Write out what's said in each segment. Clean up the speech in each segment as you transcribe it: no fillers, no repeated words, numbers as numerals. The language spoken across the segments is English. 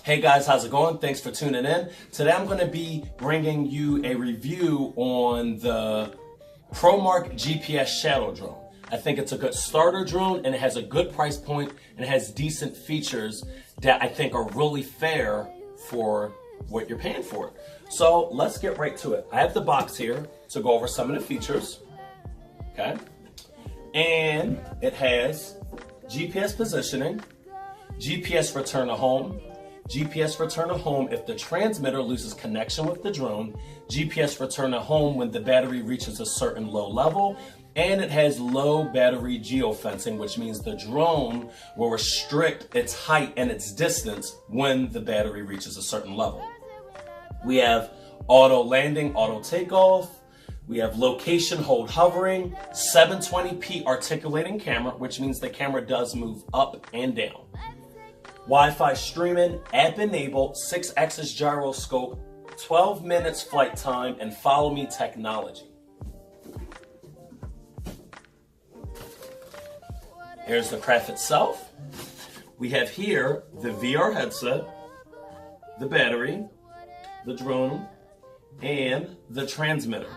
Hey guys, how's it going? Thanks for tuning in. Today I'm going to be bringing you a review on the Promark GPS Shadow Drone. I think it's a good starter drone and it has a good price point and it has decent features that I think are really fair for what you're paying for it. So let's get right to it. I have the box here to go over some of the features. Okay. And it has GPS positioning, GPS return to home, GPS return to home if the transmitter loses connection with the drone, GPS return to home when the battery reaches a certain low level, and it has low battery geofencing, which means the drone will restrict its height and its distance when the battery reaches a certain level. We have auto landing, auto takeoff. We have location hold hovering, 720p articulating camera, which means the camera does move up and down. Wi-Fi streaming, app enabled, 6-axis gyroscope, 12 minutes flight time, and follow me technology. Here's the craft itself. We have here the VR headset, the battery, the drone, and the transmitter.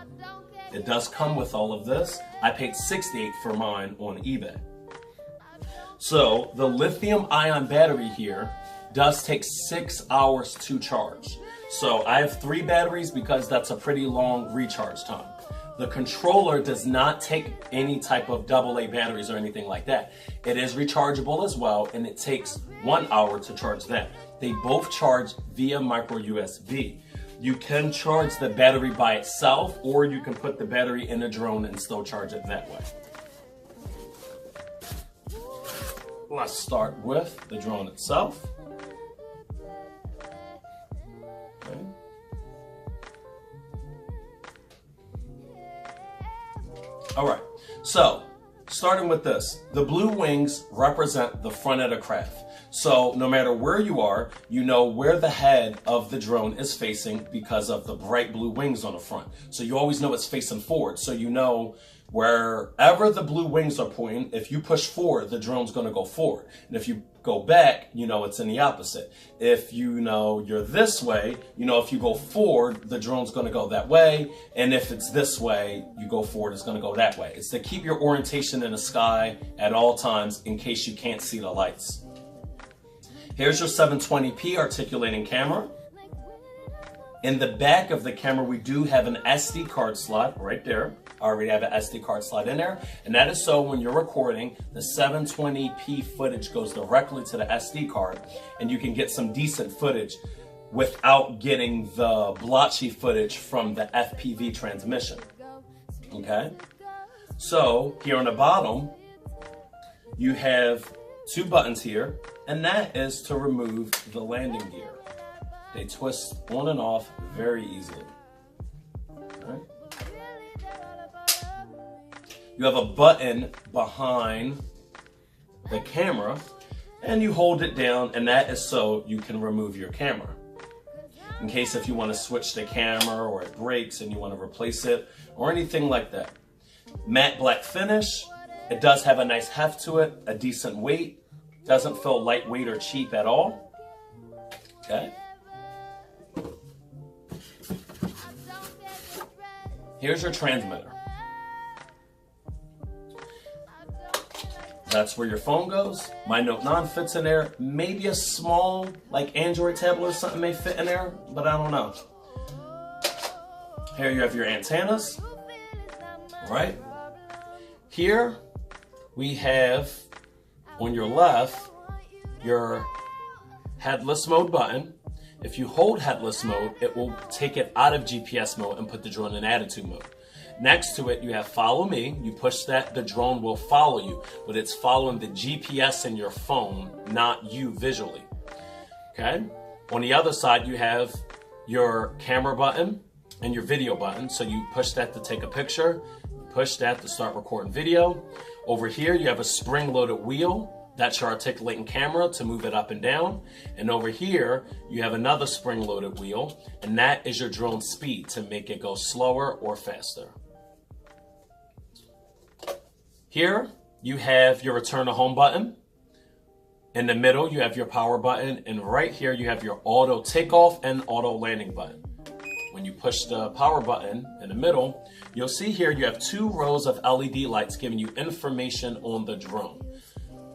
It does come with all of this. I paid $68 for mine on eBay. So the lithium ion battery here does take 6 hours to charge. So I have 3 batteries because that's a pretty long recharge time. The controller does not take any type of AA batteries or anything like that. It is rechargeable as well, and it takes 1 hour to charge that. They both charge via micro USB. You can charge the battery by itself, or you can put the battery in a drone and still charge it that way. Let's start with the drone itself. Okay. All right, so starting with this, the blue wings represent the front of the craft. So no matter where you are, you know where the head of the drone is facing because of the bright blue wings on the front. So you always know it's facing forward. So you know wherever the blue wings are pointing, if you push forward, the drone's going to go forward. And if you go back, you know it's in the opposite. If you know you're this way, you know if you go forward, the drone's going to go that way. And if it's this way, you go forward, it's going to go that way. It's to keep your orientation in the sky at all times in case you can't see the lights. Here's your 720p articulating camera. In the back of the camera, we do have an SD card slot right there. I already have an SD card slot in there. And that is so when you're recording, the 720p footage goes directly to the SD card and you can get some decent footage without getting the blotchy footage from the FPV transmission. Okay? So here on the bottom, you have 2 buttons here, and that is to remove the landing gear. They twist on and off very easily. Right. You have a button behind the camera and you hold it down, and that is so you can remove your camera. In case if you want to switch the camera or it breaks and you want to replace it or anything like that. Matte black finish. It does have a nice heft to it, a decent weight. Doesn't feel lightweight or cheap at all. Okay. Here's your transmitter. That's where your phone goes. My Note 9 fits in there. Maybe a small, like Android tablet or something may fit in there, but I don't know. Here you have your antennas. All right. Here we have on your left your headless mode button. If you hold headless mode, it will take it out of GPS mode and put the drone in attitude mode. Next to it, you have follow me. You push that, the drone will follow you, but it's following the GPS in your phone, not you visually. Okay? On the other side, you have your camera button and your video button. So you push that to take a picture, push that to start recording video. Over here, you have a spring-loaded wheel. That's your articulating camera to move it up and down. And over here, you have another spring-loaded wheel, and that is your drone speed to make it go slower or faster. Here, you have your return to home button. In the middle, you have your power button, and right here you have your auto takeoff and auto landing button. When you push the power button in the middle, you'll see here you have 2 rows of LED lights giving you information on the drone.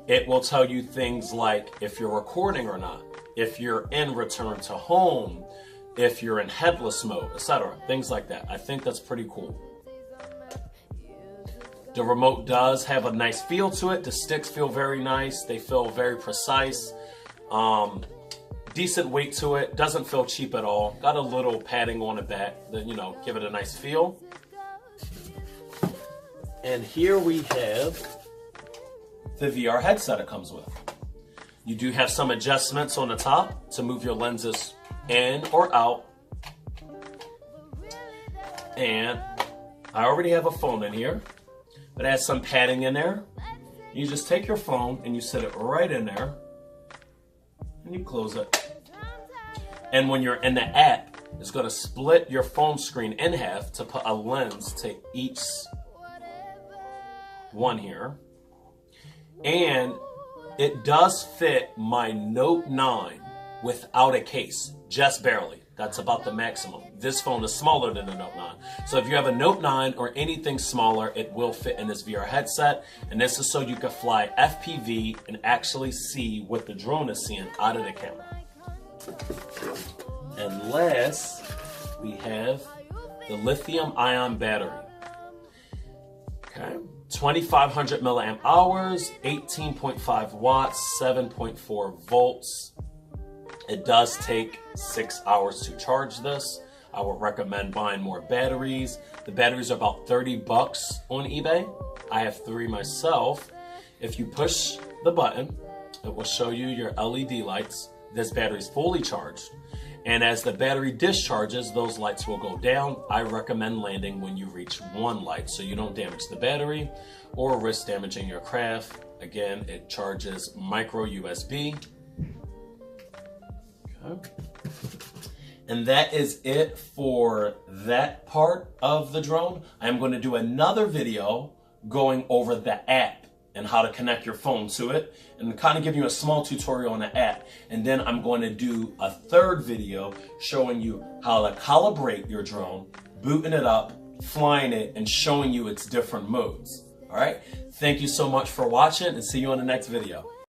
It will tell you things like if you're recording or not, if you're in return to home, if you're in headless mode, etc. Things like that. I think that's pretty cool. The remote does have a nice feel to it. The sticks feel very nice. They feel very precise. Decent weight to it. Doesn't feel cheap at all. Got a little padding on the back that, you know, give it a nice feel. And here we have the VR headset it comes with. You do have some adjustments on the top to move your lenses in or out. And I already have a phone in here, but it has some padding in there. You just take your phone and you set it right in there and you close it. And when you're in the app, it's going to split your phone screen in half to put a lens to each one here. And it does fit my Note 9 without a case, just barely. That's about the maximum. This phone is smaller than the Note 9. So if you have a Note 9 or anything smaller, it will fit in this VR headset. And this is so you can fly FPV and actually see what the drone is seeing out of the camera. And last, we have the lithium-ion battery. Okay, 2,500 milliamp hours, 18.5 watts, 7.4 volts. It does take 6 hours to charge this. I would recommend buying more batteries. The batteries are about 30 bucks on eBay. I have 3 myself. If you push the button, it will show you your LED lights. This battery is fully charged. And as the battery discharges, those lights will go down. I recommend landing when you reach 1 light so you don't damage the battery or risk damaging your craft. Again, it charges micro USB. Okay. And that is it for that part of the drone. I'm going to do another video going over the app and how to connect your phone to it and kind of give you a small tutorial on the app. And then I'm going to do a 3rd video showing you how to calibrate your drone, booting it up, flying it, and showing you its different modes. All right. Thank you so much for watching and see you on the next video.